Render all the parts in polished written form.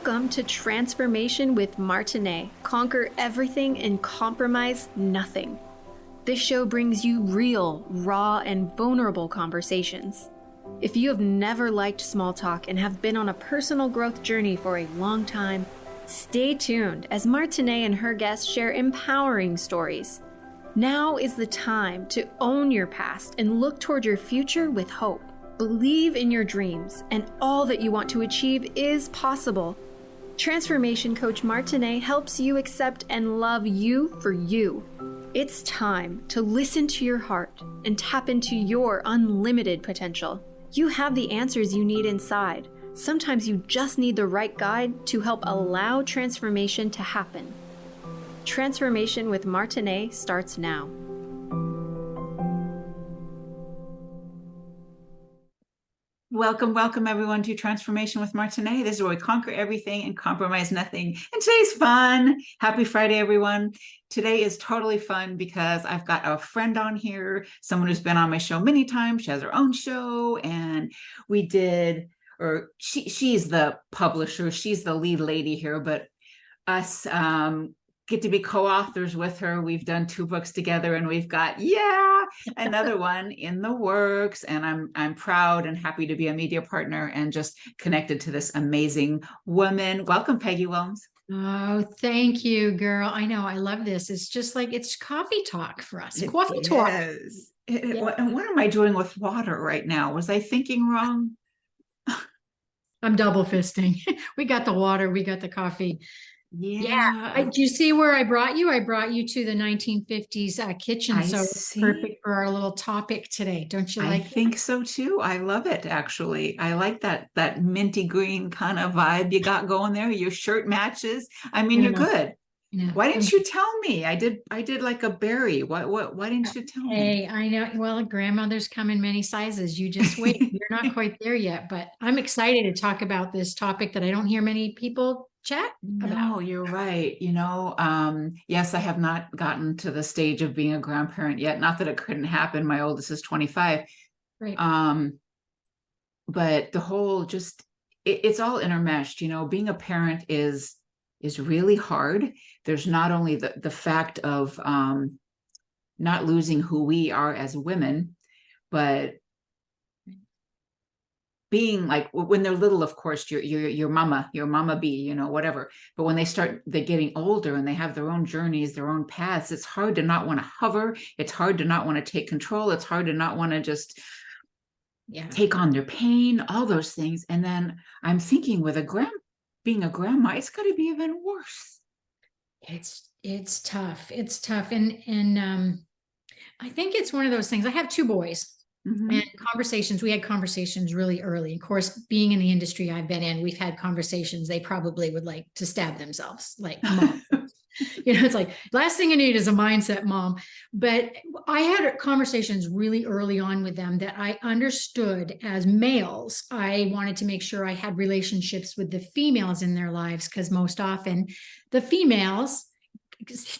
Welcome to Transformation with Martine. Conquer everything and compromise nothing. This show brings you real, raw, and vulnerable conversations. If you have never liked small talk and have been on a personal growth journey for a long time, stay tuned as Martine and her guests share empowering stories. Now is the time to own your past and look toward your future with hope. Believe in your dreams, and all that you want to achieve is possible. Transformation Coach Martine helps you accept and love you for you. It's time to listen to your heart and tap into your unlimited potential. You have the answers you need inside. Sometimes you just need the right guide to help allow transformation to happen. Transformation with Martine starts now. Welcome everyone to Transformation with Martine. This is where we conquer everything and compromise nothing. And today's fun. Happy Friday, everyone. Today is totally fun because I've got a friend on here, someone who's been on my show many times. She has her own show, and she's the publisher. She's the lead lady here, but us get to be co-authors with her. We've done 2 books together, and we've got another one in the works, and I'm proud and happy to be a media partner and just connected to this amazing woman. Welcome, Peggy Willms. Oh, thank you, girl. I know. I love this. It's just like it's coffee talk for us. Coffee talk. What am I doing with water right now? Was I thinking wrong? I'm double fisting. We got the water. We got the coffee. Yeah. Do you see where I brought you? I brought you to the 1950s kitchen. It's perfect for our little topic today. Don't you like it? I think so too. I love it, actually. I like that minty green kind of vibe you got going there. Your shirt matches. I mean, you're good. Yeah. Why didn't you tell me? I did like a berry. Why didn't you tell me? Hey, I know. Well, grandmothers come in many sizes. You just wait. You're not quite there yet, but I'm excited to talk about this topic that I don't hear many people chat about. No, you're right. Yes, I have not gotten to the stage of being a grandparent yet. Not that it couldn't happen. My oldest is 25. Right. But the whole it's all intermeshed. Being a parent is really hard. There's not only the fact of not losing who we are as women, but being like, when they're little, of course, your mama be, whatever. But when they're getting older and they have their own journeys, their own paths, it's hard to not want to hover. It's hard to not want to take control. It's hard to not want to just take on their pain, all those things. And then I'm thinking with being a grandma, it's got to be even worse. It's tough. It's tough. And I think it's one of those things. I have 2 boys. Mm-hmm. And we had conversations really early. Of course, being in the industry I've been in, we've had conversations. They probably would like to stab themselves, like, Mom. It's like, last thing you need is a mindset, Mom. But I had conversations really early on with them that I understood as males. I wanted to make sure I had relationships with the females in their lives, because most often the females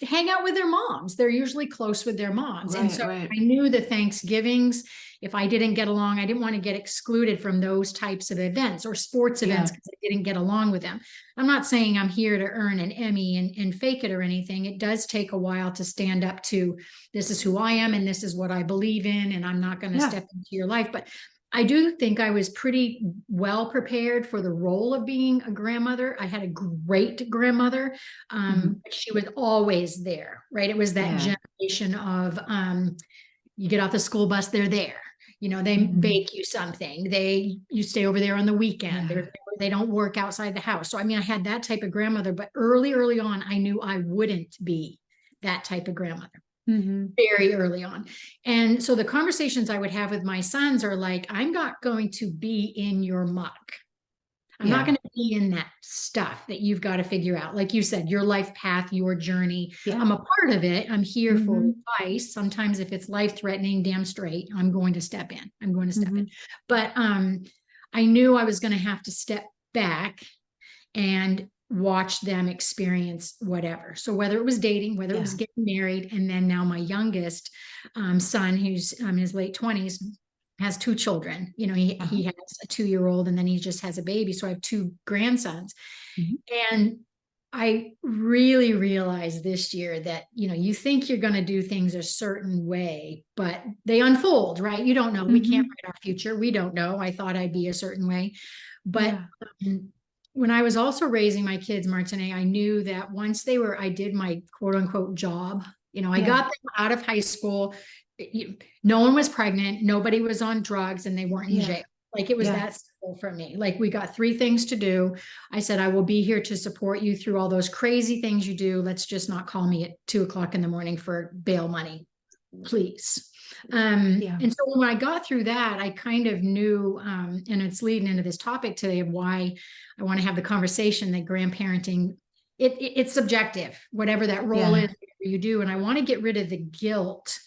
hang out with their moms. They're usually close with their moms. Right, and so I knew the Thanksgivings, if I didn't get along, I didn't want to get excluded from those types of events or sports events because I didn't get along with them. I'm not saying I'm here to earn an Emmy and fake it or anything. It does take a while to stand up to, this is who I am and this is what I believe in, and I'm not going to step into your life. But I do think I was pretty well prepared for the role of being a grandmother. I had a great grandmother. But she was always there, right? It was that generation of, you get off the school bus, they're there. They bake you something. You stay over there on the weekend. They don't work outside the house. So, I had that type of grandmother, but early on, I knew I wouldn't be that type of grandmother. Very early on. And so the conversations I would have with my sons are like, I'm not going to be in your muck. I'm not going to be in that stuff that you've got to figure out. Like you said, your life path, your journey. I'm a part of it. I'm here for advice. Sometimes if it's life-threatening, damn straight, I'm going to step in. But I knew I was going to have to step back and watch them experience whatever. So whether it was dating, whether it was getting married, and then now my youngest son, who's in his late 20s, has two children. He has a 2-year-old, and then he just has a baby. So I have two grandsons. And I really realized this year that, you think you're going to do things a certain way, but they unfold, right? You don't know. We can't write our future. We don't know. I thought I'd be a certain way. But when I was also raising my kids, Martine, I knew that once I did my quote unquote job, I got them out of high school. No one was pregnant. Nobody was on drugs, and they weren't in jail. Like, it was that simple for me. Like, we got 3 things to do. I said, I will be here to support you through all those crazy things you do. Let's just not call me at 2:00 in the morning for bail money, please. And so when I got through that, I kind of knew, and it's leading into this topic today of why I want to have the conversation that grandparenting, it's subjective, whatever that role is, whatever you do. And I want to get rid of the guilt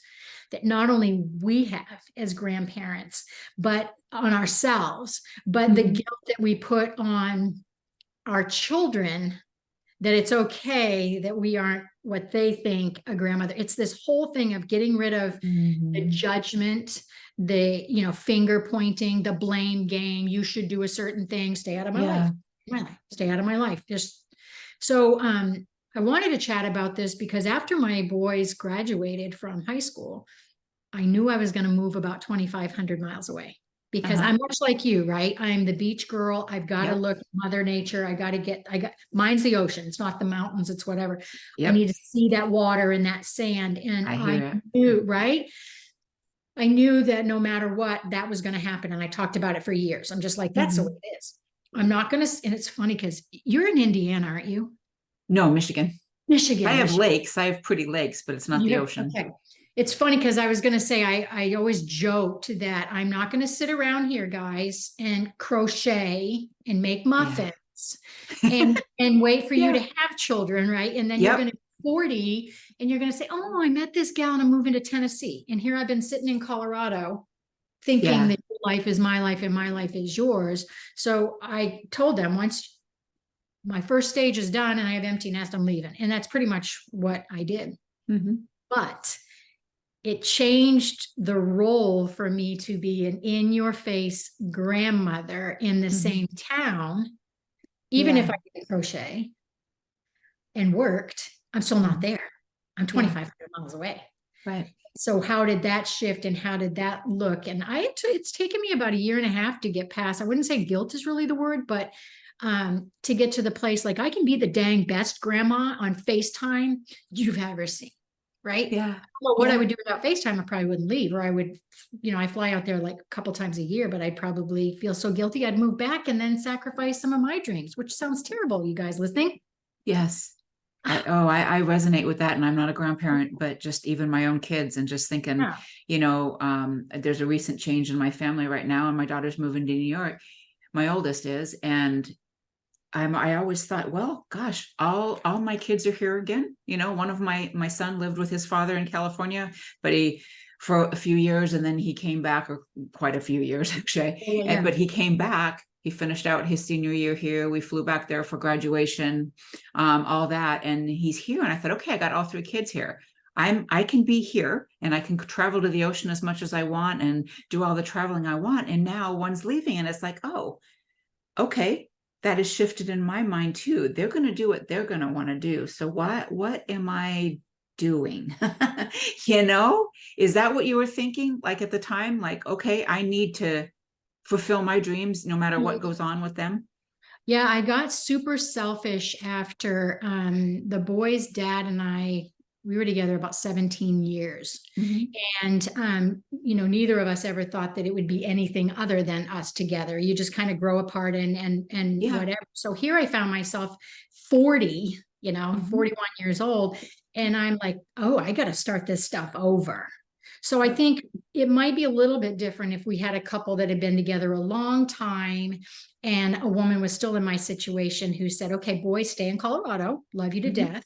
that not only we have as grandparents, but on ourselves, but the guilt that we put on our children, that it's okay that we aren't what they think a grandmother. It's this whole thing of getting rid of the judgment, the, finger pointing, the blame game. You should do a certain thing. Stay out of my life. Stay out of my life. Just so, I wanted to chat about this because after my boys graduated from high school, I knew I was going to move about 2,500 miles away because I'm much like you, right? I'm the beach girl. I've got to look at Mother Nature. Mine's the ocean. It's not the mountains. It's whatever. I need to see that water and that sand. And I knew, right? I knew that no matter what, that was going to happen. And I talked about it for years. I'm just like, that's the way it is. I'm not going to, and it's funny because you're in Indiana, aren't you? No, Michigan. Michigan. I have lakes. I have pretty lakes, but it's not the ocean. Okay. It's funny because I was going to say, I always joked that I'm not going to sit around here, guys, and crochet and make muffins and wait for you to have children, right? And then you're going to be 40 and you're going to say, oh, I met this gal and I'm moving to Tennessee. And here I've been sitting in Colorado thinking that your life is my life and my life is yours. So I told them, once my first stage is done and I have empty nest, I'm leaving. And that's pretty much what I did. But it changed the role for me to be an in-your-face grandmother in the same town. Even if I did crochet and worked, I'm still not there. I'm 2,500 miles away. Right. So how did that shift and how did that look? And it's taken me about 1.5 years to get past. I wouldn't say guilt is really the word, but to get to the place, like, I can be the dang best grandma on FaceTime you've ever seen. Right. Well, what I would do without FaceTime, I probably wouldn't leave, or I would, I fly out there like a couple times a year, but I'd probably feel so guilty. I'd move back and then sacrifice some of my dreams, which sounds terrible. You guys listening? Yes. I resonate with that. And I'm not a grandparent, but just even my own kids and just thinking, there's a recent change in my family right now. And my daughter's moving to New York. My oldest is, and I always thought, well, gosh, all my kids are here again. One of my son lived with his father in California, but for a few years, and then he came back, or quite a few years actually. But he came back. He finished out his senior year here. We flew back there for graduation, all that, and he's here. And I thought, okay, I got all 3 kids here. I can be here and I can travel to the ocean as much as I want and do all the traveling I want. And now one's leaving, and it's like, oh, okay. That has shifted in my mind too. They're going to do what they're going to want to do. So what am I doing? Is that what you were thinking? Like at the time, like, okay, I need to fulfill my dreams no matter what goes on with them. Yeah, I got super selfish after the boys' dad and I, we were together about 17 years. And, neither of us ever thought that it would be anything other than us together. You just kind of grow apart and whatever. So here I found myself 40, 41 years old. And I'm like, oh, I got to start this stuff over. So I think it might be a little bit different if we had a couple that had been together a long time and a woman was still in my situation who said, okay, boys, stay in Colorado, love you to death.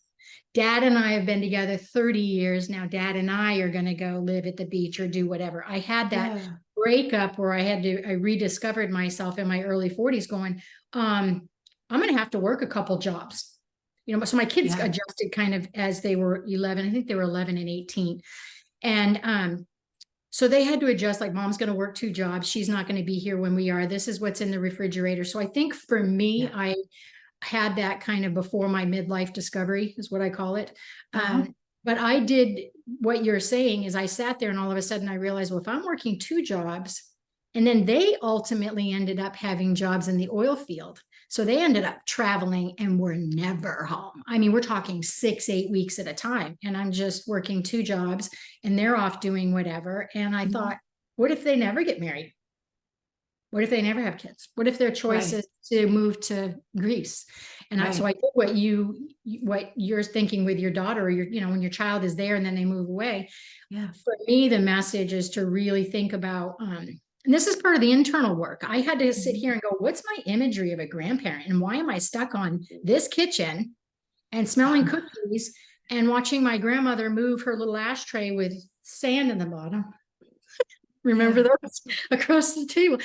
Dad and I have been together 30 years now. Dad and I are going to go live at the beach or do whatever. I had that breakup where I rediscovered myself in my early 40s going, I'm going to have to work a couple jobs. So my kids adjusted kind of as they were 11. I think they were 11 and 18. And So they had to adjust, like mom's going to work 2 jobs. She's not going to be here when we are. This is what's in the refrigerator. So I think for me, Yeah. I had that kind of before my midlife discovery is what I call it. But I did what you're saying is I sat there and all of a sudden I realized, well, if I'm working 2 jobs, and then they ultimately ended up having jobs in the oil field. So they ended up traveling and were never home. I mean, we're talking 6-8 weeks at a time. And I'm just working 2 jobs and they're off doing whatever. And I thought, what if they never get married? What if they never have kids? What if their choice is to move to Greece? And so I did what you're thinking with your daughter, or when your child is there and then they move away. Yeah. For me, the message is to really think about, and this is part of the internal work. I had to sit here and go, what's my imagery of a grandparent? And why am I stuck on this kitchen and smelling cookies and watching my grandmother move her little ashtray with sand in the bottom? Remember those across the table?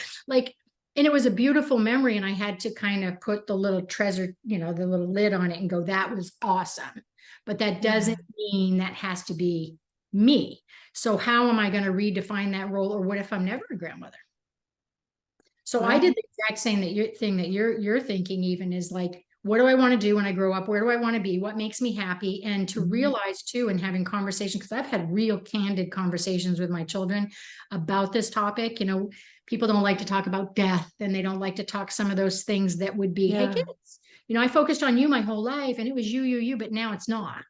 And it was a beautiful memory. And I had to kind of put the little treasure, the little lid on it and go, that was awesome. But that doesn't mean that has to be me. So how am I going to redefine that role? Or what if I'm never a grandmother? So I did the exact same thing that you're thinking, even is like, what do I want to do when I grow up? Where do I want to be? What makes me happy? And to realize too, and having conversations, because I've had real candid conversations with my children about this topic. People don't like to talk about death, and they don't like to talk some of those things that would be, hey kids, I focused on you my whole life and it was you, but now it's not.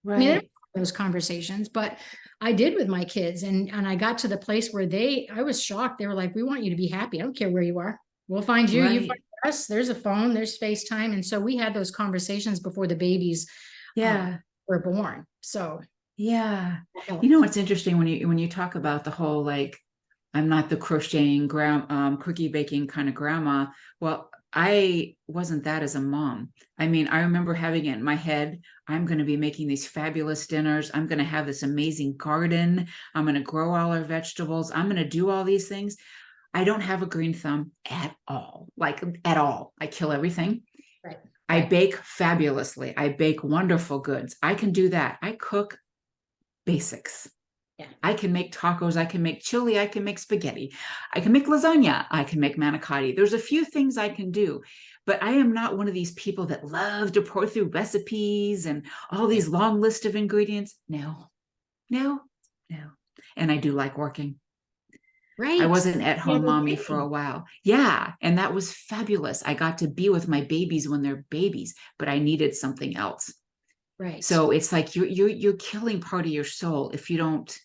Right. I mean, those conversations, but I did with my kids, and I got to the place where I was shocked. They were like, we want you to be happy. I don't care where you are. We'll find you. You find us. There's a phone, there's FaceTime. And so we had those conversations before the babies were born. So it's interesting when you talk about the whole, like, I'm not the crocheting cookie baking kind of grandma. Well, I wasn't that as a mom. I mean, I remember having it in my head, I'm going to be making these fabulous dinners. I'm going to have this amazing garden. I'm going to grow all our vegetables. I'm going to do all these things. I don't have a green thumb at all, at all. I kill everything. Right. I bake fabulously. I bake wonderful goods. I can do that. I cook basics. Yeah. I can make tacos. I can make chili. I can make spaghetti. I can make lasagna. I can make manicotti. There's a few things I can do, but I am not one of these people that love to pour through recipes and all these long list of ingredients. No. And I do like working. Right. I wasn't at home mommy for a while. Yeah. And that was fabulous. I got to be with my babies when they're babies, but I needed something else. Right. So it's like you're killing part of your soul if you don't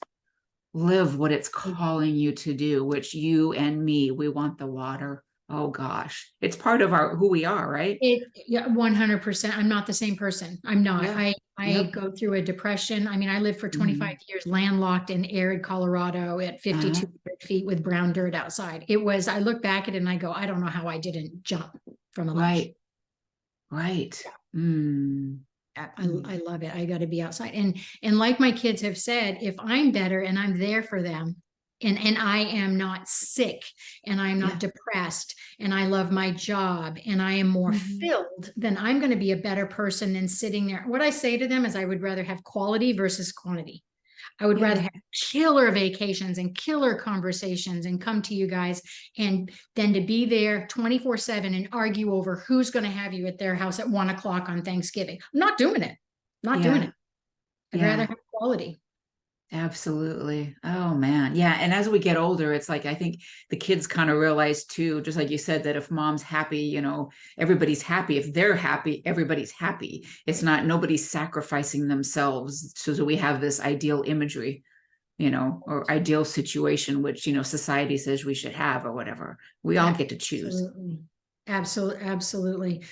live what it's calling you to do, which you and me, we want the water. Oh gosh. It's part of who we are, right? 100%. I'm not the same person. I'm not. I go through a depression. I mean, I lived for 25 years landlocked in arid Colorado at 5,200 feet with brown dirt outside. I look back at it and I go, I don't know how I didn't jump from a ledge. Right. I love it. I got to be outside. And like my kids have said, if I'm better and I'm there for them, and I am not sick and I'm not depressed and I love my job and I am more filled, then I'm going to be a better person than sitting there. What I say to them is I would rather have quality versus quantity. I would rather have killer vacations and killer conversations and come to you guys and then to be there 24/7 and argue over who's going to have you at their house at 1:00 on Thanksgiving. I'm not doing it. Doing it. I'd rather have quality. Absolutely. Oh man. Yeah. And as we get older, it's like, I think the kids kind of realize too, just like you said, that if mom's happy, everybody's happy. If they're happy, everybody's happy. It's not, nobody's sacrificing themselves. So we have this ideal imagery, or ideal situation, which, society says we should have or whatever. We all get to choose. Absolutely.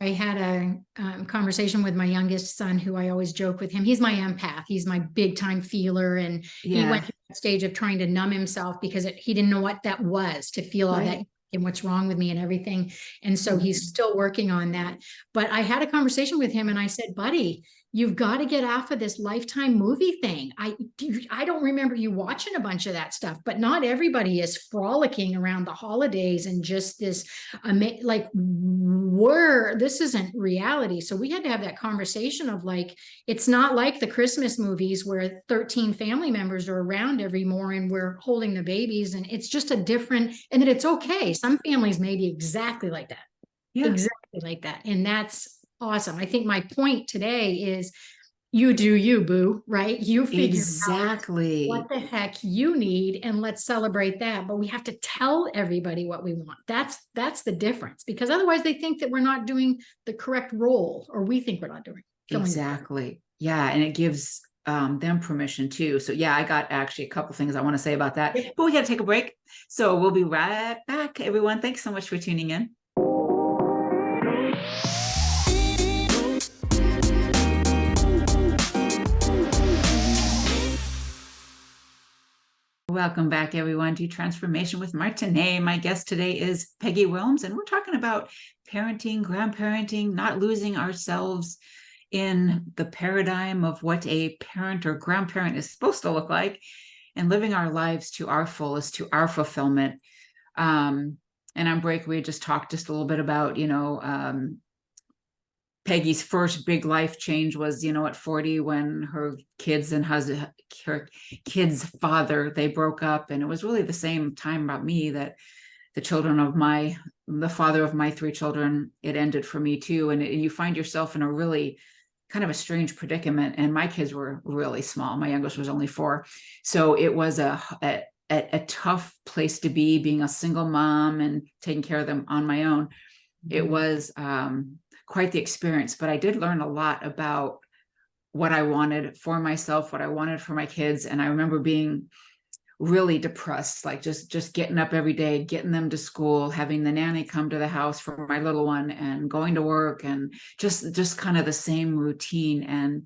I had a conversation with my youngest son, who I always joke with him. He's my empath. He's my big time feeler. And he went through that stage of trying to numb himself because he didn't know what that was, to feel all that and what's wrong with me and everything. And so he's still working on that. But I had a conversation with him and I said, buddy, you've got to get off of this Lifetime movie thing. I don't remember you watching a bunch of that stuff, but not everybody is frolicking around the holidays and just this, like, this isn't reality. So we had to have that conversation of like, it's not like the Christmas movies where 13 family members are around every more and we're holding the babies, and it's just a different, and that it's okay. Some families may be exactly like that. Yeah. Exactly like that. And that's awesome. I think my point today is you do you, boo, right? You figure Exactly. out what the heck you need, and let's celebrate that. But we have to tell everybody what we want. That's the difference, because otherwise they think that we're not doing the correct role, or we think we're not doing. Exactly. Yeah. And it gives them permission too. So yeah, I got actually a couple things I want to say about that, but we got to take a break. So we'll be right back, everyone. Thanks so much for tuning in. Welcome back, everyone, to Transformation with Martine. My guest today is Peggy Willms, and we're talking about parenting, grandparenting, not losing ourselves in the paradigm of what a parent or grandparent is supposed to look like, and living our lives to our fullest, to our fulfillment. And on break, we just talked just a little bit about, Peggy's first big life change was, at 40, when her kids and her kid's father, they broke up. And it was really the same time about me that the father of my 3 children, it ended for me too. And you find yourself in a really kind of a strange predicament. And my kids were really small. My youngest was only 4. So it was a tough place to be, being a single mom and taking care of them on my own. It was quite the experience, but I did learn a lot about what I wanted for myself, what I wanted for my kids. And I remember being really depressed, like just getting up every day, getting them to school, having the nanny come to the house for my little one, and going to work, and just kind of the same routine, and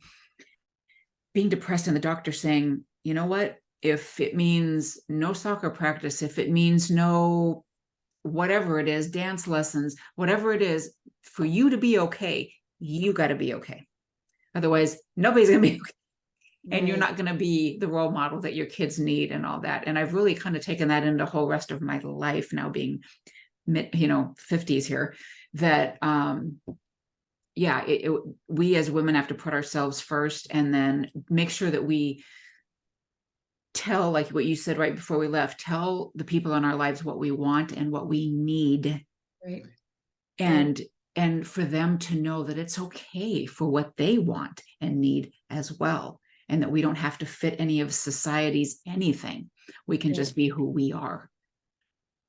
being depressed, and the doctor saying, you know what, if it means no soccer practice, if it means no whatever it is, dance lessons, whatever it is, for you to be okay, you got to be okay. Otherwise, nobody's going to be okay. Right. And you're not going to be the role model that your kids need and all that. And I've really kind of taken that into the whole rest of my life now, being 50s here, that, we as women have to put ourselves first, and then make sure that we tell, like what you said right before we left, tell the people in our lives what we want and what we need. Right. And for them to know that it's okay for what they want and need as well. And that we don't have to fit any of society's anything. We can just be who we are.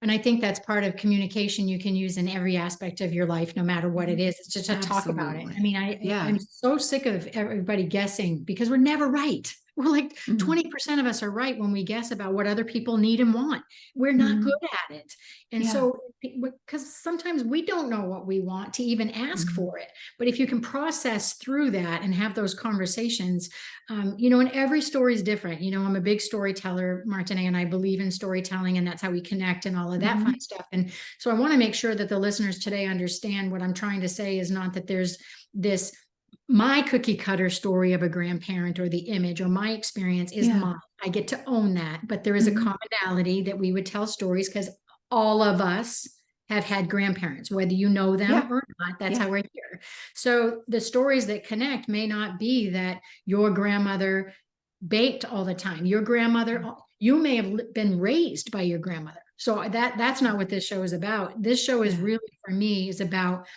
And I think that's part of communication you can use in every aspect of your life, no matter what it is. It's just to talk about it. I mean, I'm so sick of everybody guessing, because we're never right. We're like 20% of us are right when we guess about what other people need and want. We're not good at it. And so, because sometimes we don't know what we want to even ask for it. But if you can process through that and have those conversations, and every story is different. I'm a big storyteller, Martine, and I believe in storytelling, and that's how we connect and all of that fun stuff. And so I want to make sure that the listeners today understand what I'm trying to say is not that there's this my cookie cutter story of a grandparent, or the image, or my experience is mine. I get to own that, but there is a commonality that we would tell stories, because all of us have had grandparents, whether you know them or not. That's how we're here. So the stories that connect may not be that your grandmother baked all the time. Your grandmother, you may have been raised by your grandmother. So that's not what this show is about. This show is really, for me, is about,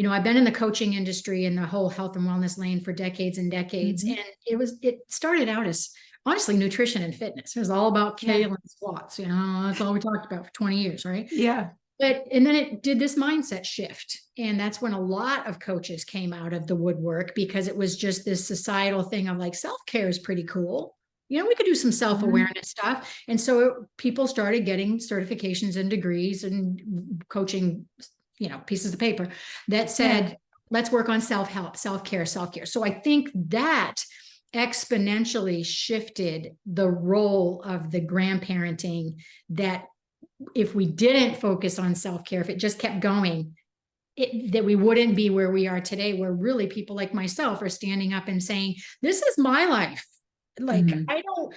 I've been in the coaching industry and the whole health and wellness lane for decades and decades. And it started out as, honestly, nutrition and fitness. It was all about kale and squats. That's all we talked about for 20 years, right? Yeah. And then it did this mindset shift. And that's when a lot of coaches came out of the woodwork, because it was just this societal thing of like, self-care is pretty cool. We could do some self-awareness stuff. And so people started getting certifications and degrees and coaching, pieces of paper that said, let's work on self-help, self-care. So I think that exponentially shifted the role of the grandparenting, that if we didn't focus on self-care, if it just kept going, that we wouldn't be where we are today, where really people like myself are standing up and saying, this is my life. Like, I don't,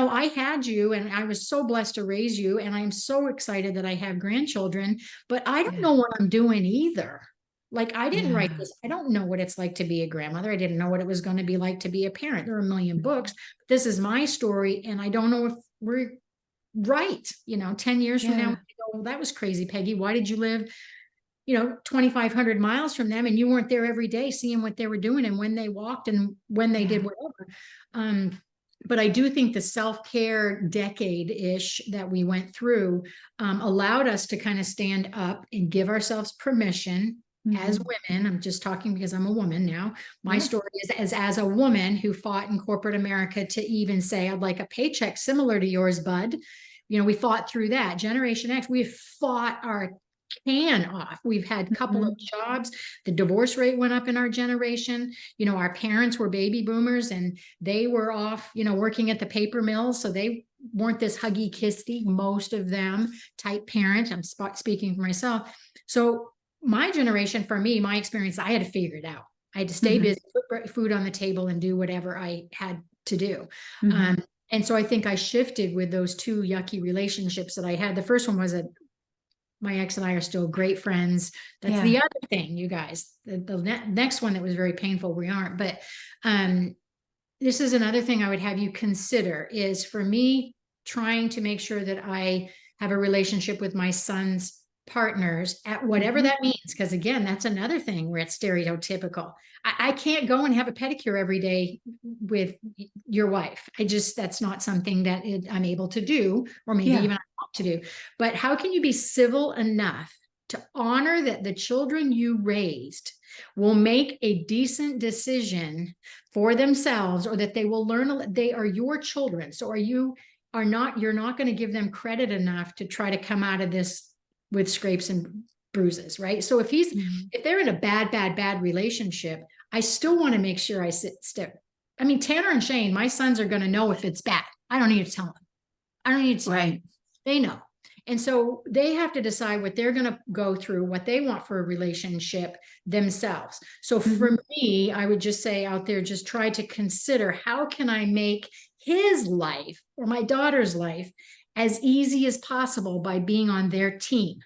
I had you and I was so blessed to raise you. And I'm so excited that I have grandchildren, but I don't know what I'm doing either. Like, I didn't write this. I don't know what it's like to be a grandmother. I didn't know what it was going to be like to be a parent. There are a million books. But this is my story. And I don't know if we're right. 10 years from now, we go, well, that was crazy, Peggy. Why did you live 2,500 miles from them and you weren't there every day seeing what they were doing and when they walked and when they did whatever. But I do think the self-care decade-ish that we went through allowed us to kind of stand up and give ourselves permission as women. I'm just talking because I'm a woman now. My story is as a woman who fought in corporate America to even say, I'd like a paycheck similar to yours, bud. We fought through that. Generation X, we fought our can off. We've had a couple of jobs. The divorce rate went up in our generation. Our parents were baby boomers and they were off, working at the paper mills. So they weren't this huggy kissy, most of them type parent. I'm speaking for myself. So my generation, for me, my experience, I had to figure it out. I had to stay busy, put food on the table and do whatever I had to do. And so I think I shifted with those two yucky relationships that I had. The first one was my ex and I are still great friends. That's the other thing, you guys. The next one that was very painful, we aren't. But this is another thing I would have you consider is for me trying to make sure that I have a relationship with my son's partners at whatever that means. Because again, that's another thing where it's stereotypical. I can't go and have a pedicure every day with your wife. That's not something that I'm able to do, or maybe even I want to do. But how can you be civil enough to honor that the children you raised will make a decent decision for themselves, or that they will learn they are your children? So you're not going to give them credit enough to try to come out of this with scrapes and bruises, right? So if they're in a bad relationship, I still want to make sure I step. I mean, Tanner and Shane, my sons are going to know if it's bad. I don't need to tell them. I don't need to. Right. They know. And so they have to decide what they're going to go through, what they want for a relationship themselves. So for me, I would just say out there, just try to consider, how can I make his life or my daughter's life as easy as possible by being on their team.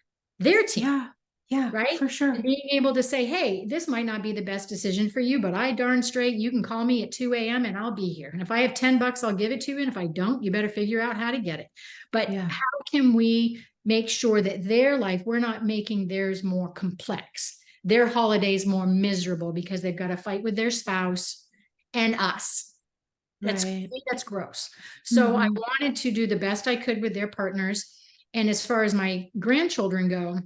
Yeah, right? For sure. And being able to say, hey, this might not be the best decision for you, but I darn straight, you can call me at 2 a.m. and I'll be here. And if I have $10, I'll give it to you. And if I don't, you better figure out how to get it. But how can we make sure that their life, we're not making theirs more complex, their holidays more miserable because they've got to fight with their spouse and us. That's gross. So I wanted to do the best I could with their partners. And as far as my grandchildren go,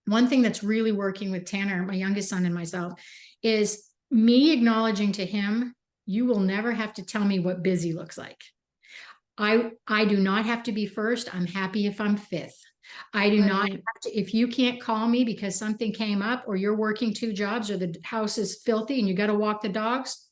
one thing that's really working with Tanner, my youngest son, and myself is me acknowledging to him, you will never have to tell me what busy looks like. I do not have to be first. I'm happy if I'm fifth. I do not have to, if you can't call me because something came up or you're working 2 jobs or the house is filthy and you got to walk the dogs,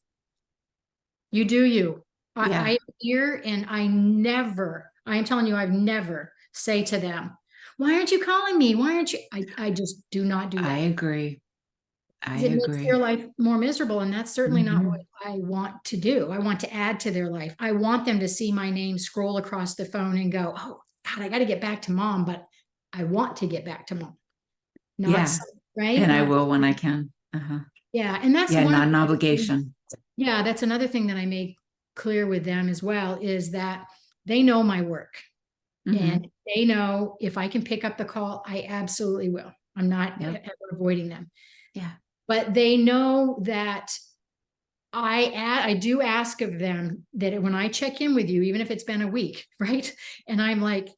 you do you. I am here, and I'm telling you, I've never say to them, why aren't you calling me? Why aren't you? I just do not do that. I agree. It makes their life more miserable. And that's certainly not what I want to do. I want to add to their life. I want them to see my name scroll across the phone and go, oh God, I got to get back to mom, but I want to get back to mom. Right. And I will when I can. Yeah. And that's not an obligation. Yeah. That's another thing that I made clear with them as well, is that they know my work. And they know if I can pick up the call, I absolutely will. I'm not ever avoiding them. Yeah. But they know that I do ask of them that when I check in with you, even if it's been a week, right? And I'm like,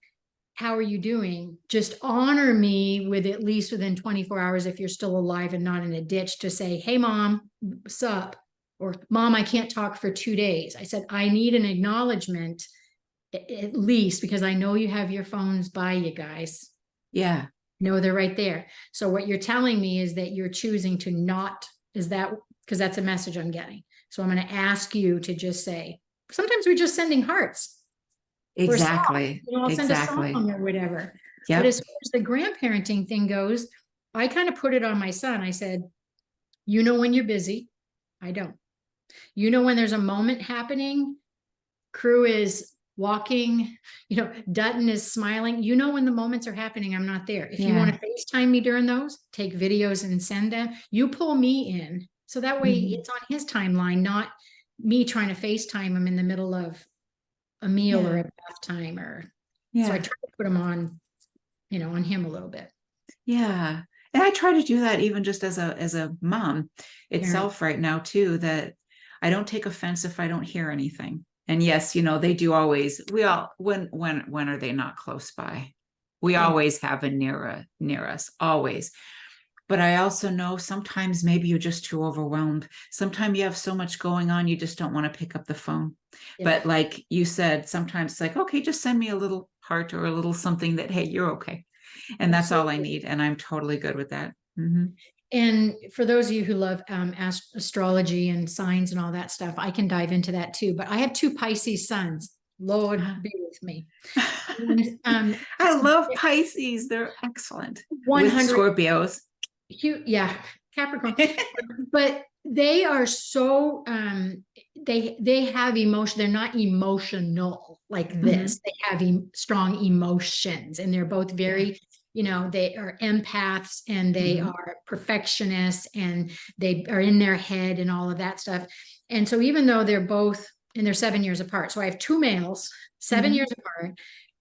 how are you doing? Just honor me with at least within 24 hours, if you're still alive and not in a ditch, to say, hey, mom, what's up? Or mom, I can't talk for 2 days. I said, I need an acknowledgement at least, because I know you have your phones by you guys. Yeah. No, they're right there. So what you're telling me is that you're choosing to not, is that, because that's a message I'm getting. So I'm going to ask you to just say, sometimes we're just sending hearts. Exactly. I'll send a song or whatever. Yeah. But as far as the grandparenting thing goes, I kind of put it on my son. I said, you know, when you're busy, I don't. You know, when there's a moment happening, Crew is walking, you know, Dutton is smiling. You know, when the moments are happening, I'm not there. If you want to FaceTime me during those, take videos and send them. You pull me in. So that way it's on his timeline, not me trying to FaceTime him in the middle of a meal or a bath time. Or so I try to put him on, you know, on him a little bit. Yeah. And I try to do that even just as a mom itself right now too, that I don't take offense if I don't hear anything. And yes, you know, they do always, we all, when are they not close by? We always have a near us, always. But I also know sometimes maybe you're just too overwhelmed. Sometimes you have so much going on, you just don't want to pick up the phone. But like you said, sometimes it's like, okay, just send me a little heart or a little something that, hey, you're okay. And that's all I need. And I'm totally good with that. Mm-hmm. And for those of you who love astrology and signs and all that stuff, I can dive into that too. But I have 2 Pisces suns. Lord be with me. And, I love Pisces. They're excellent. 100 with Scorpios. Yeah, Capricorn. But they are so they have emotion. They're not emotional like this. They have strong emotions, and they're both very, you know, they are empaths, and they are perfectionists, and they are in their head and all of that stuff. And so even though they're both, and they're 7 years apart, so I have 2 males, 7 years apart,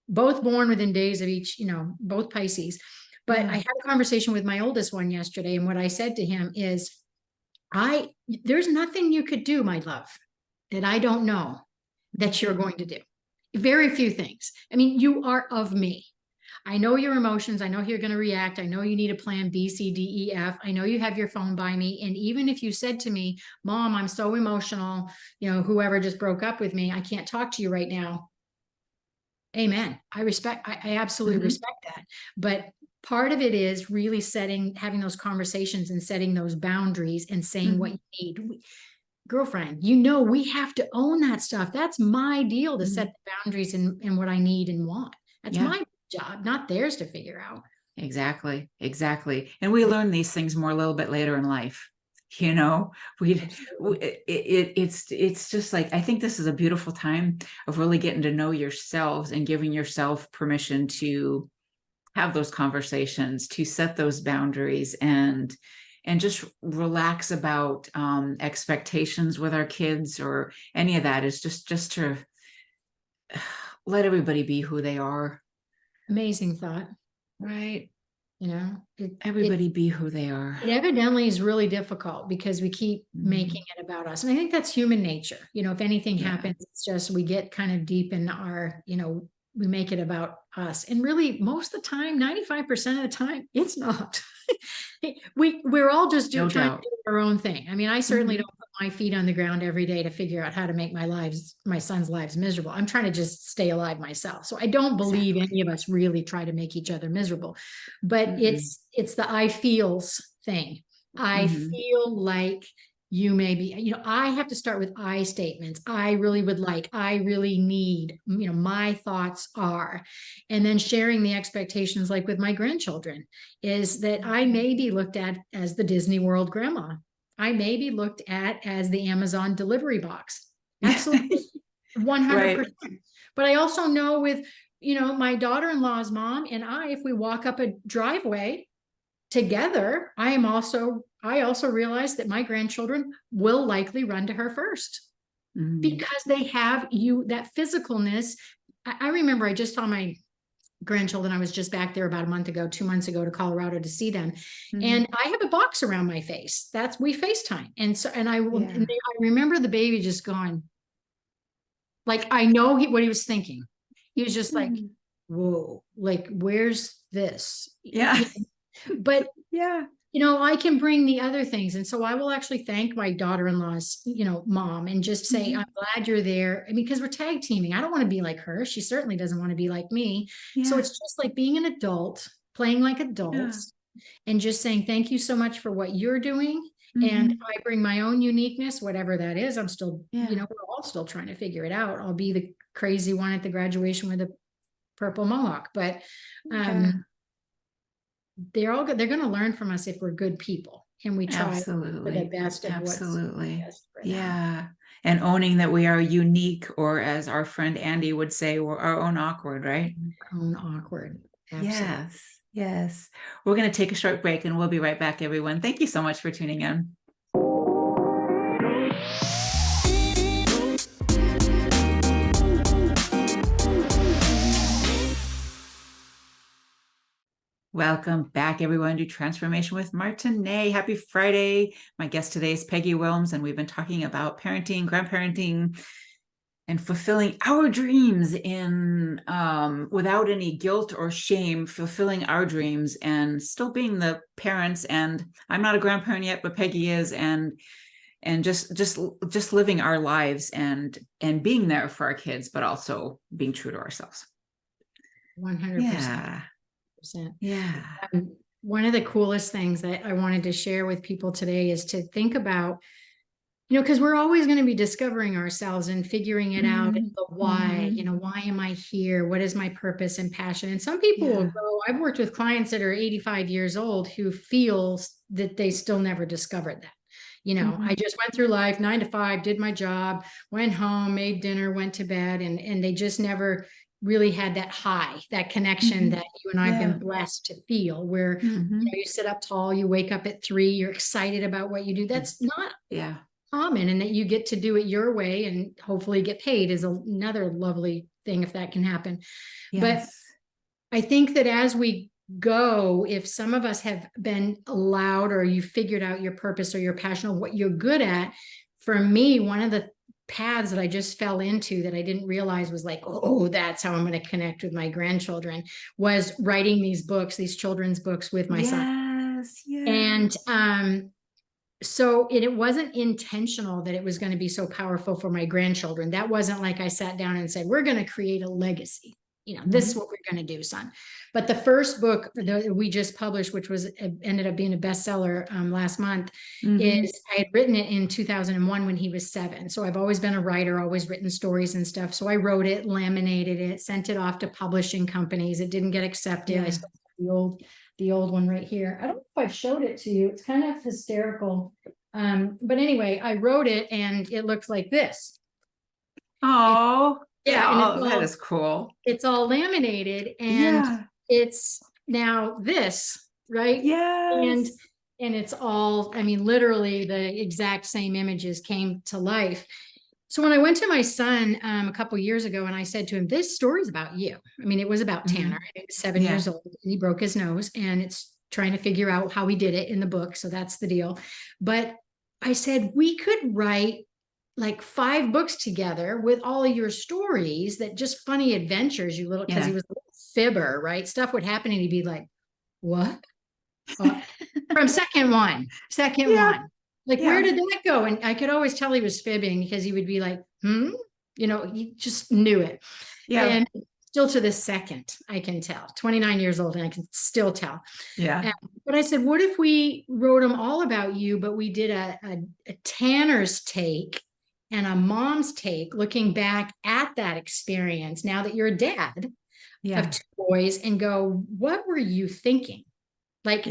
both born within days of each, you know, both Pisces. But I had a conversation with my oldest one yesterday, and what I said to him is, there's nothing you could do, my love, that I don't know that you're going to do. Very few things. I mean, you are of me. I know your emotions. I know you're going to react. I know you need a plan B, C, D, E, F. I know you have your phone by me. And even if you said to me, Mom, I'm so emotional, you know, whoever just broke up with me, I can't talk to you right now. Amen. I absolutely respect that. But part of it is really having those conversations and setting those boundaries and saying what you need. Girlfriend, you know, we have to own that stuff. That's my deal, to set the boundaries and what I need and want. That's my job, not theirs to figure out. Exactly. And we learn these things more a little bit later in life. You know, it's just like, I think this is a beautiful time of really getting to know yourselves and giving yourself permission to have those conversations, to set those boundaries, and just relax about expectations with our kids or any of that. Is just to let everybody be who they are. Amazing thought. Right. You know, everybody be who they are. It evidently is really difficult because we keep making it about us. And I think that's human nature. You know, if anything happens, it's just, we get kind of deep in our, you know, we make it about us. And really, most of the time, 95% of the time, it's not. We're all just trying to do our own thing. I mean, I certainly don't put my feet on the ground every day to figure out how to make my son's lives miserable. I'm trying to just stay alive myself. So I don't believe any of us really try to make each other miserable. But it's the I feels thing. I feel like you may be, you know, I have to start with I statements. I really would like, I really need, you know, my thoughts are, and then sharing the expectations, like with my grandchildren, is that I may be looked at as the Disney World grandma. I may be looked at as the Amazon delivery box. Absolutely. 100%. Right. But I also know with, you know, my daughter-in-law's mom and I, if we walk up a driveway together, I also realize that my grandchildren will likely run to her first because they have that physicalness. I remember I just saw my grandchildren. I was just back there about 2 months ago to Colorado to see them. And I have a box around my face. We FaceTime. And so, and I remember the baby just going, like, I know what he was thinking. He was just like, whoa, like, where's this? Yeah. But you know, I can bring the other things. And so I will actually thank my daughter-in-law's, you know, mom, and just say, I'm glad you're there. I mean, because we're tag teaming. I don't want to be like her. She certainly doesn't want to be like me. So it's just like being an adult, playing like adults, and just saying, thank you so much for what you're doing. And I bring my own uniqueness, whatever that is. I'm still, you know, we're all still trying to figure it out. I'll be the crazy one at the graduation with a purple mohawk, but they're going to learn from us if we're good people and we try for the Absolutely. best of what's Absolutely. best for them. Yeah. And owning that we are unique, or as our friend Andy would say, we're our own awkward, right? Our own awkward. Absolutely. Yes. Yes. We're going to take a short break and we'll be right back, everyone. Thank you so much for tuning in. Welcome back, everyone, to Transformation with Martine. Happy Friday. My guest today is Peggy Willms, and we've been talking about parenting, grandparenting, and fulfilling our dreams in without any guilt or shame, fulfilling our dreams and still being the parents. And I'm not a grandparent yet, but Peggy is, and just living our lives and being there for our kids, but also being true to ourselves. 100%. Yeah. Yeah. One of the coolest things that I wanted to share with people today is to think about, because we're always going to be discovering ourselves and figuring it out, and the why, why am I here? What is my purpose and passion? And some people will go, I've worked with clients that are 85 years old who feel that they still never discovered that. I just went through life 9 to 5, did my job, went home, made dinner, went to bed, and they just never really had that high, that connection that you and I have been blessed to feel, where you sit up tall, you wake up at 3, you're excited about what you do. That's not common, and that you get to do it your way and hopefully get paid is another lovely thing if that can happen. But I think that as we go, if some of us have been allowed, or you figured out your purpose or your passion or what you're good at, for me, one of the paths that I just fell into that I didn't realize was like, oh, that's how I'm going to connect with my grandchildren, was writing these books, these children's books with my son. And so it wasn't intentional that it was going to be so powerful for my grandchildren. That wasn't like I sat down and said, we're going to create a legacy. This is what we're going to do, son. But the first book that we just published, which ended up being a bestseller last month, is I had written it in 2001 when he was 7. So I've always been a writer, always written stories and stuff. So I wrote it, laminated it, sent it off to publishing companies. It didn't get accepted. I still have the old one right here. I don't know if I've showed it to you. It's kind of hysterical. But anyway, I wrote it and it looks like this. Oh. That is cool. It's all laminated, and it's now this, right? And it's all, literally the exact same images came to life. So when I went to my son a couple of years ago, and I said to him, this story's about you. It was about Tanner. He was 7 years old, and he broke his nose, and it's trying to figure out how he did it in the book. So that's the deal. But I said, we could write like 5 books together with all of your stories, that just funny adventures, you little, because he was a little fibber, right? Stuff would happen and he'd be like, what? From second one. Where did that go? And I could always tell he was fibbing, because he would be like, he just knew it. And still to this second, I can tell. 29 years old, and I can still tell. But I said, what if we wrote them all about you, but we did a Tanner's take and a mom's take, looking back at that experience now that you're a dad of 2 boys, and go, what were you thinking? Like,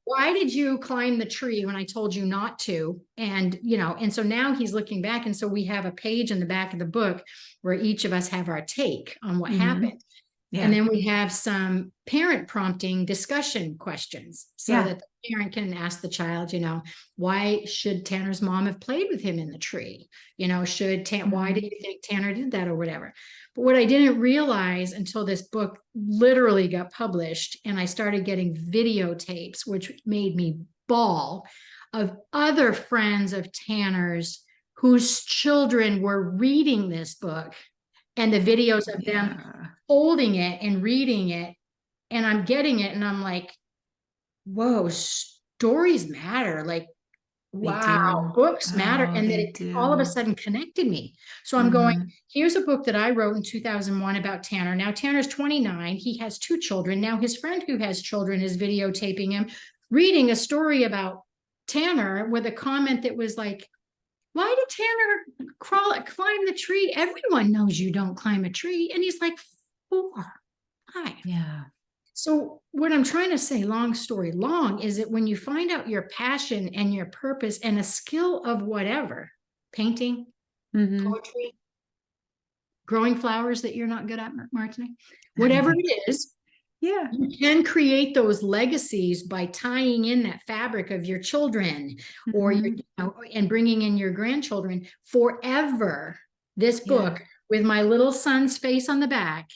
why did you climb the tree when I told you not to? And, and so now he's looking back. And so we have a page in the back of the book where each of us have our take on what happened. And then we have some parent prompting discussion questions, so that the parent can ask the child, why should Tanner's mom have played with him in the tree? Why do you think Tanner did that, or whatever? But what I didn't realize until this book literally got published, and I started getting videotapes, which made me bawl, of other friends of Tanner's whose children were reading this book, and the videos of them holding it and reading it, and I'm getting it, and I'm like, whoa, stories matter. Like, wow, books matter. And that it all of a sudden connected me. So I'm going, here's a book that I wrote in 2001 about Tanner. Now Tanner's 29. He has 2 children. Now his friend who has children is videotaping him reading a story about Tanner with a comment that was like, why did Tanner climb the tree? Everyone knows you don't climb a tree. And he's like, 4, 5. So what I'm trying to say, long story long, is that when you find out your passion and your purpose and a skill of whatever, painting, poetry, growing flowers that you're not good at, Martine, whatever it is, Yeah. you can create those legacies by tying in that fabric of your children or your, and bringing in your grandchildren forever. This book with my little son's face on the back.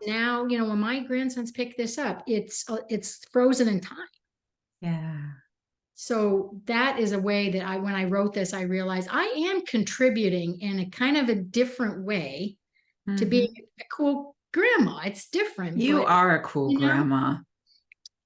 Now, when my grandsons pick this up, it's frozen in time. Yeah. So that is a way that when I wrote this, I realized I am contributing in a kind of a different way to being a cool grandma. It's different. You are a cool grandma.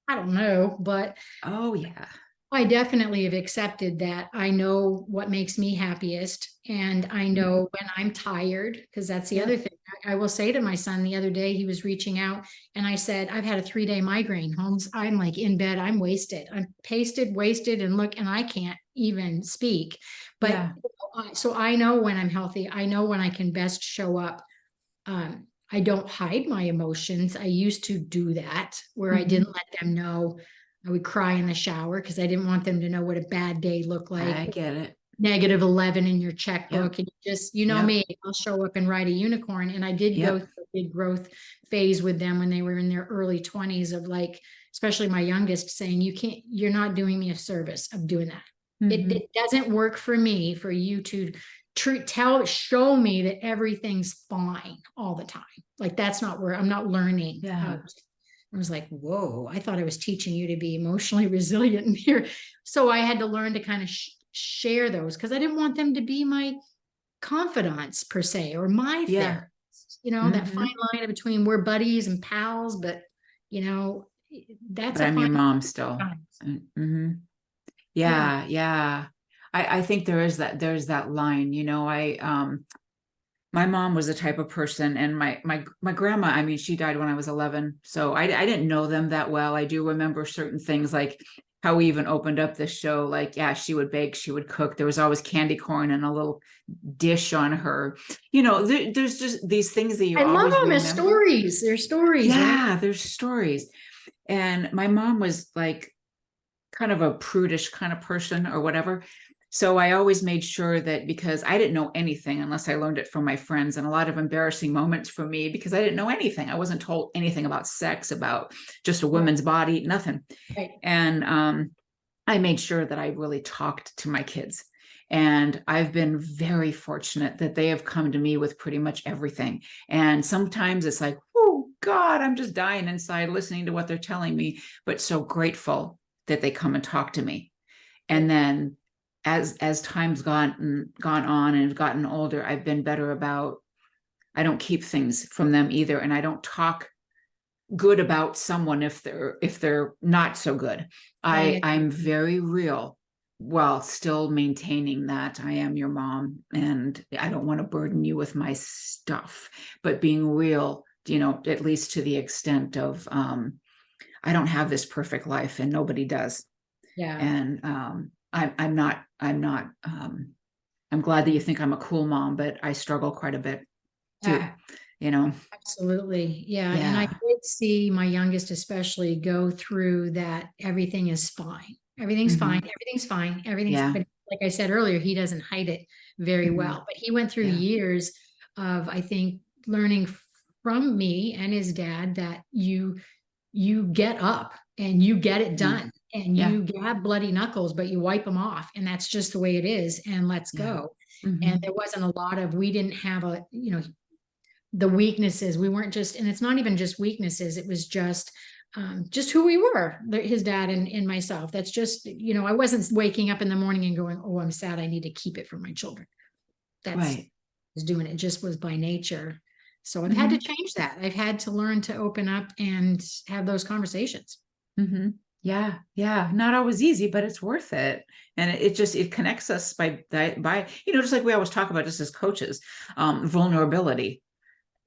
I don't know, but oh yeah, I definitely have accepted that. I know what makes me happiest, and I know when I'm tired, because that's the other thing. I will say to my son the other day, he was reaching out, and I said, I've had a 3-day migraine, Holmes. I'm like in bed, I'm wasted. I'm pasted, wasted, and I can't even speak. But so I know when I'm healthy. I know when I can best show up. I don't hide my emotions. I used to do that where I didn't let them know. I would cry in the shower because I didn't want them to know what a bad day looked like. I get it. -11 in your checkbook. And just, me, I'll show up and ride a unicorn. And I did go through a big growth phase with them when they were in their early 20s of especially my youngest saying, you're not doing me a service of doing that. It doesn't work for me for you to show me that everything's fine all the time. That's not where I'm not learning. I was like, whoa, I thought I was teaching you to be emotionally resilient in here. So I had to learn to kind of share those because I didn't want them to be my confidants per se, or my therapist, that fine line between we're buddies and pals, but that's I'm your mom still. Yeah. I think there's that line, my mom was the type of person, and my grandma, I mean, she died when I was 11. So I didn't know them that well. I do remember certain things, like how we even opened up this show. She would bake, she would cook. There was always candy corn and a little dish on her. There's just these things that I love them as stories. They're stories. Yeah, there's stories. And my mom was kind of a prudish kind of person or whatever. So I always made sure that, because I didn't know anything unless I learned it from my friends, and a lot of embarrassing moments for me because I didn't know anything. I wasn't told anything about sex, about just a woman's body, nothing. Right. And I made sure that I really talked to my kids. And I've been very fortunate that they have come to me with pretty much everything. And sometimes it's like, oh God, I'm just dying inside listening to what they're telling me, but so grateful that they come and talk to me. And then as time's gone on and gotten older, I've been better about, I don't keep things from them either. And I don't talk good about someone if they're not so good. I'm very real while still maintaining that I am your mom and I don't want to burden you with my stuff, but being real, at least to the extent of, I don't have this perfect life and nobody does. Yeah. And, I'm glad that you think I'm a cool mom, but I struggle quite a bit too, Absolutely. Yeah. And I did see my youngest especially go through that. Everything is fine. Everything's fine. Everything's fine. Everything's fine. Like I said earlier, he doesn't hide it very well, but he went through years of, I think, learning from me and his dad that you get up and you get it done. And you have bloody knuckles, but you wipe them off. And that's just the way it is. And let's go. And there wasn't a lot of, we didn't have the weaknesses. We weren't just, and it's not even just weaknesses. It was just who we were, his dad and myself. That's just, I wasn't waking up in the morning and going, oh, I'm sad. I need to keep it from my children. That's was doing it. Just was by nature. So I've had to change that. I've had to learn to open up and have those conversations. Yeah. Not always easy, but it's worth it. And it connects us by, just like we always talk about just as coaches, vulnerability.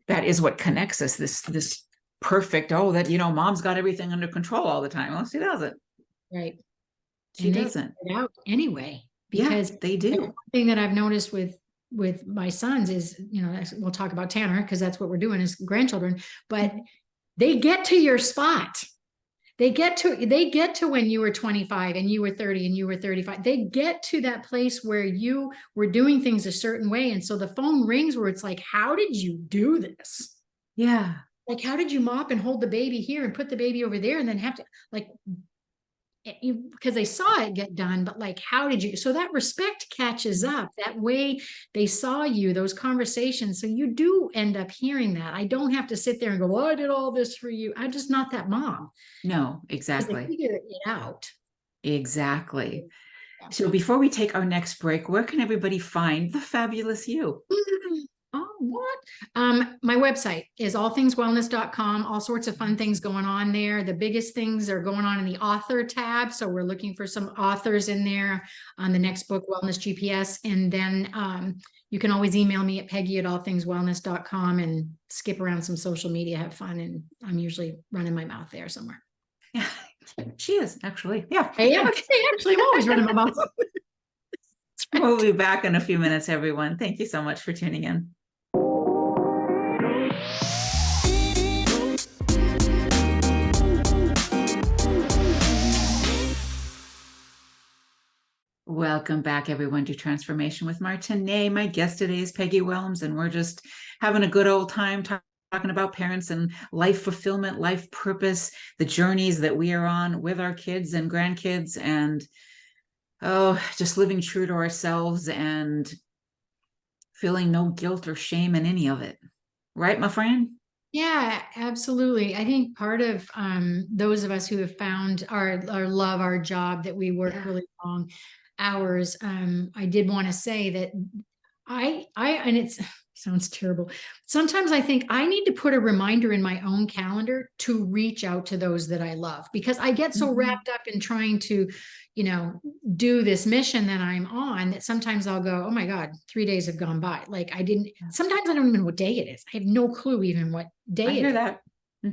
That is what connects us. This perfect, mom's got everything under control all the time. Well, she doesn't. Right. She doesn't. They figure it out anyway, because they do. One thing that I've noticed with my sons is, we'll talk about Tanner because that's what we're doing as grandchildren, but they get to your spot. They get to when you were 25 and you were 30 and you were 35. They get to that place where you were doing things a certain way. And so the phone rings where it's like, how did you do this? Yeah. Like, how did you mop and hold the baby here and put the baby over there and then have to, like, because they saw it get done, but like, how did you? So that respect catches up. That way they saw you, those conversations. So you do end up hearing that. I don't have to sit there and go, well, I did all this for you. I'm just not that mom. No, Because they exactly. figure it out. Exactly. Yeah. So before we take our next break, where can everybody find the fabulous you? Oh, what? My website is allthingswellness.com. All sorts of fun things going on there. The biggest things are going on in the author tab. So we're looking for some authors in there on the next book, Wellness GPS. And then you can always email me at peggy@allthingswellness.com and skip around some social media, have fun. And I'm usually running my mouth there somewhere. Yeah, she is actually. Yeah. I am. Actually, I'm always running my mouth. We'll be back in a few minutes, everyone. Thank you so much for tuning in. Welcome back, everyone, to Transformation with Martine. My guest today is Peggy Willms, and we're just having a good old time talking about parents and life fulfillment, life purpose, the journeys that we are on with our kids and grandkids, and just living true to ourselves and feeling no guilt or shame in any of it. Right, my friend? Yeah, absolutely. I think part of those of us who have found our love, our job, that we work really long hours. I did want to say that and it sounds terrible. Sometimes I think I need to put a reminder in my own calendar to reach out to those that I love, because I get so wrapped up in trying to, do this mission that I'm on, that sometimes I'll go, oh my God, 3 days have gone by. Like sometimes I don't even know what day it is. I have no clue even what day I hear it is. that.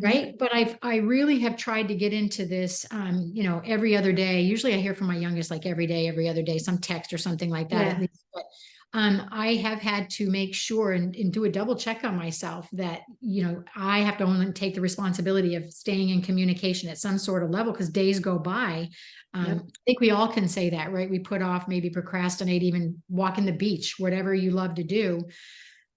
Right. But I really have tried to get into this, every other day. Usually I hear from my youngest, like every day, every other day, some text or something like that. Yeah. At least. But I have had to make sure and do a double check on myself that, I have to only take the responsibility of staying in communication at some sort of level, because days go by. I think we all can say that, right? We put off, maybe procrastinate, even walking the beach, whatever you love to do.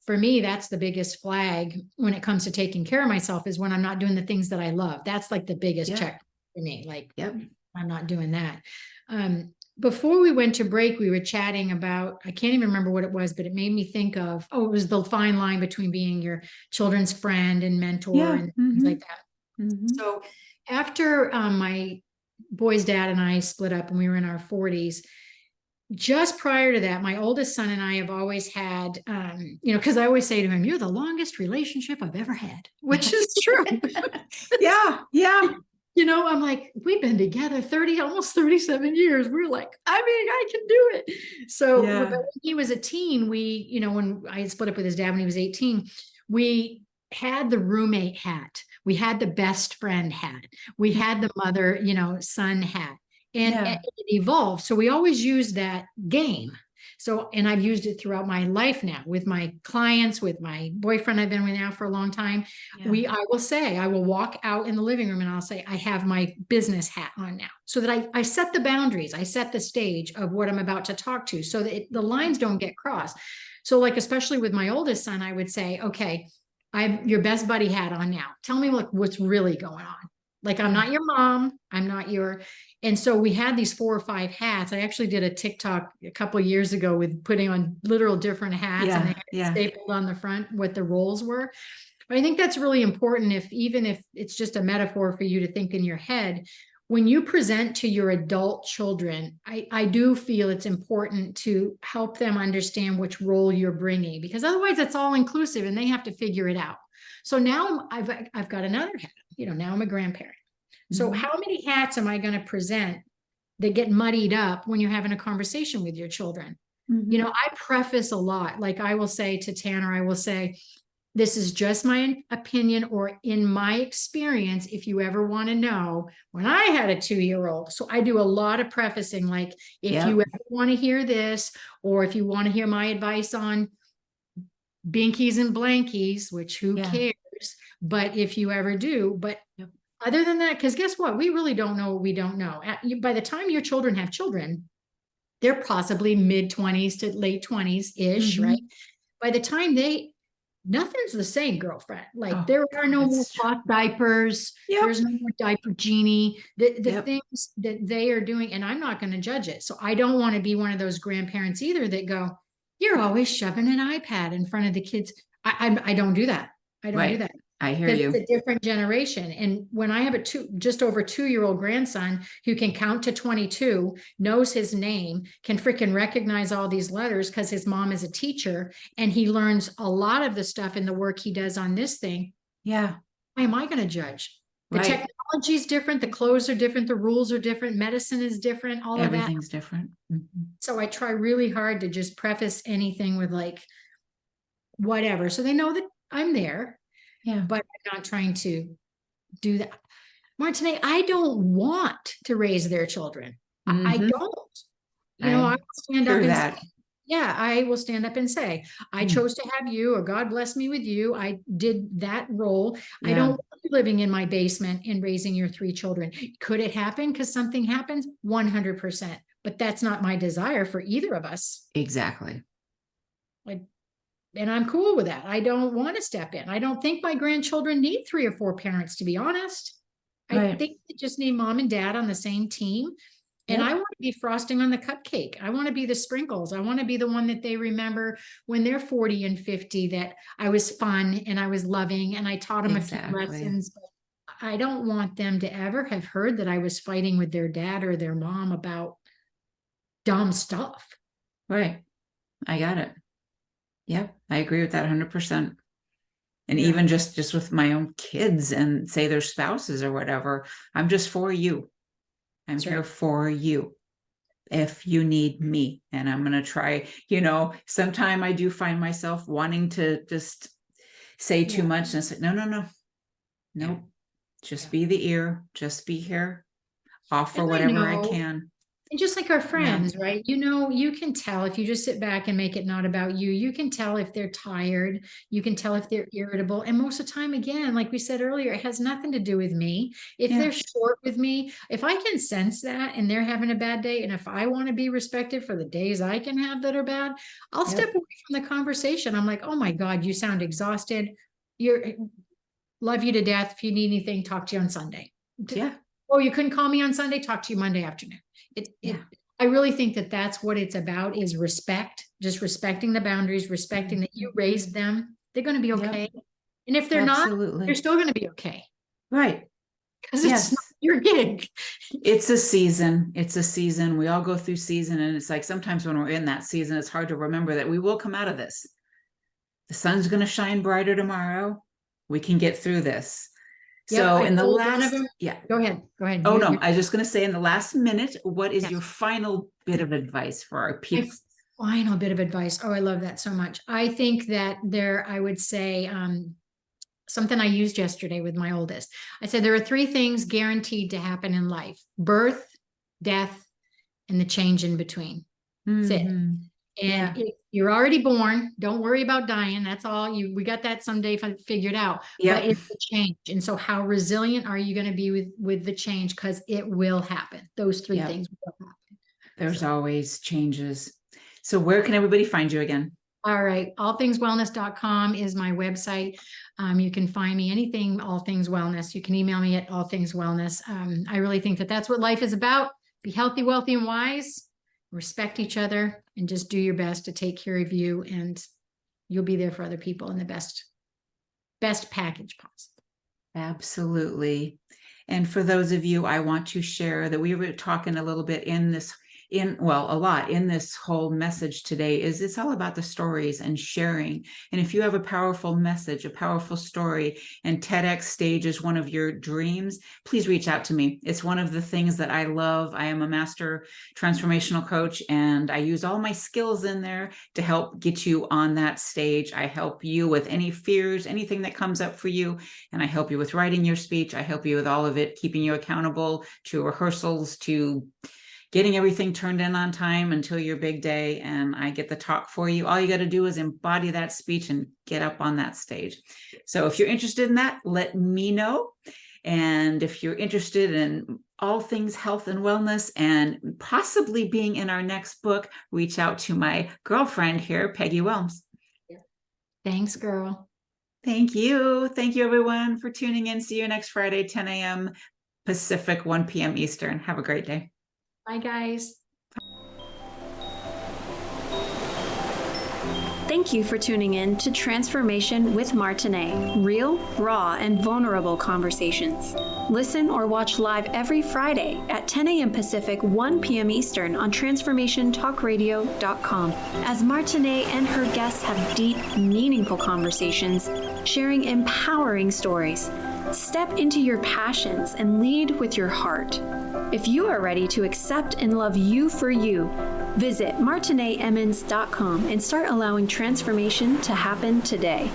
For me, that's the biggest flag when it comes to taking care of myself, is when I'm not doing the things that I love. That's like the biggest check for me. Like, I'm not doing that. Before we went to break, we were chatting about, I can't even remember what it was, but it made me think of, it was the fine line between being your children's friend and mentor and things like that. So after my boy's dad and I split up and we were in our 40s, just prior to that, my oldest son and I have always had, because I always say to him, you're the longest relationship I've ever had, which is true. Yeah. I'm like, we've been together almost 37 years. We're like, I can do it. So but when he was a teen, when I split up with his dad when he was 18, we had the roommate hat. We had the best friend hat. We had the mother, son hat. And it evolved. So we always used that game. So, and I've used it throughout my life now with my clients, with my boyfriend I've been with now for a long time. I will walk out in the living room and I'll say, I have my business hat on now, so that I set the boundaries. I set the stage of what I'm about to talk to, so that the lines don't get crossed. So like, especially with my oldest son, I would say, okay, I have your best buddy hat on now. Tell me what's really going on. Like, I'm not your mom. I'm not your. And so we had these 4 or 5 hats. I actually did a TikTok a couple of years ago with putting on literal different hats and they had stapled on the front what the roles were. But I think that's really important, even if it's just a metaphor for you to think in your head. When you present to your adult children, I do feel it's important to help them understand which role you're bringing, because otherwise it's all inclusive and they have to figure it out. So now I've got another hat. Now I'm a grandparent. So how many hats am I going to present that get muddied up when you're having a conversation with your children? I preface a lot. Like, I will say to Tanner, I will say, this is just my opinion, or in my experience, if you ever want to know, when I had a 2-year-old. So I do a lot of prefacing, like, if you ever want to hear this, or if you want to hear my advice on binkies and blankies, which who cares? but if you ever do, but Yep. other than that, because guess what? We really don't know what we don't know. By the time your children have children, they're possibly mid-20s to late 20s-ish, right? By the time nothing's the same, girlfriend. Like Oh, there are no more that's true. cloth diapers. Yep. There's no more diaper genie. The Yep. things that they are doing, and I'm not going to judge it. So I don't want to be one of those grandparents either that go, you're always shoving an iPad in front of the kids. I don't do that. I don't do Right. that. I hear Because you. it's a different generation. And when I have a just over 2-year-old grandson who can count to 22, knows his name, can freaking recognize all these letters because his mom is a teacher, and he learns a lot of the stuff in the work he does on this thing. Yeah. Why am I going to judge? The Right. technology is different. The clothes are different. The rules are different. Medicine is different. All of that. Everything's different. So I try really hard to just preface anything with like, whatever. So they know that I'm there. Yeah. But I'm not trying to do that. Martine, I don't want to raise their children. I don't. You know, I will stand up and say, yeah, I will stand up and say, I chose to have you, or God bless me with you. I did that role. I don't want you living in my basement and raising your 3 children. Could it happen because something happens? 100%. But that's not my desire for either of us. Exactly. And I'm cool with that. I don't want to step in. I don't think my grandchildren need 3 or 4 parents, to be honest. I think they just need mom and dad on the same team. And I want to be frosting on the cupcake. I want to be the sprinkles. I want to be the one that they remember when they're 40 and 50, that I was fun and I was loving and I taught them a few lessons. But I don't want them to ever have heard that I was fighting with their dad or their mom about dumb stuff. Right. I got it. Yeah, I agree with that 100%. And even just with my own kids and say their spouses or whatever, I'm just for you. I'm here for you if you need me. And I'm going to try, sometime I do find myself wanting to just say too much and say, no, just be the ear, just be here, offer whatever I can. And just like our friends, right? You can tell if you just sit back and make it not about you. You can tell if they're tired. You can tell if they're irritable. And most of the time, again, like we said earlier, it has nothing to do with me. If they're short with me, if I can sense that and they're having a bad day, and if I want to be respected for the days I can have that are bad, I'll step away from the conversation. I'm like, oh my God, you sound exhausted. Love you to death. If you need anything, talk to you on Sunday. Yeah. Oh, you couldn't call me on Sunday? Talk to you Monday afternoon. I really think that that's what it's about, is respect, just respecting the boundaries, respecting that you raised them. They're going to be okay. And if they're not, they're still going to be okay. Right. Because it's not your gig. It's a season. It's a season. We all go through season. And it's like, sometimes when we're in that season, it's hard to remember that we will come out of this. The sun's going to shine brighter tomorrow. We can get through this. So in the last, go ahead. Oh, no, I was just going to say, in the last minute, what is your final bit of advice for our people? Final bit of advice. Oh, I love that so much. I think that I would say, something I used yesterday with my oldest. I said, there are 3 things guaranteed to happen in life: birth, death, and the change in between. That's it. And if you're already born, don't worry about dying. That's all we got that someday figured out. But it's a change. And so how resilient are you going to be with the change? Because it will happen. Those 3 things will happen. There's always changes. So where can everybody find you again? All right. allthingswellness.com is my website. You can find me anything, All Things Wellness. You can email me at All Things Wellness. I really think that that's what life is about. Be healthy, wealthy, and wise. Respect each other, and just do your best to take care of you, and you'll be there for other people in the best package possible. Absolutely. And for those of you, I want to share that we were talking a little bit a lot in this whole message today, is it's all about the stories and sharing. And if you have a powerful message, a powerful story, and TEDx stage is one of your dreams, please reach out to me. It's one of the things that I love. I am a master transformational coach, and I use all my skills in there to help get you on that stage. I help you with any fears, anything that comes up for you. And I help you with writing your speech. I help you with all of it, keeping you accountable to rehearsals, to getting everything turned in on time until your big day, and I get the talk for you. All you got to do is embody that speech and get up on that stage. So if you're interested in that, let me know. And if you're interested in all things health and wellness and possibly being in our next book, reach out to my girlfriend here, Peggy Willms. Thanks, girl. Thank you. Thank you, everyone, for tuning in. See you next Friday, 10 a.m. Pacific, 1 p.m. Eastern. Have a great day. Bye, guys. Thank you for tuning in to Transformation with Martine, real, raw, and vulnerable conversations. Listen or watch live every Friday at 10 a.m. Pacific, 1 p.m. Eastern on transformationtalkradio.com as Martine and her guests have deep, meaningful conversations, sharing empowering stories. Step into your passions and lead with your heart. If you are ready to accept and love you for you, visit martineemmons.com and start allowing transformation to happen today.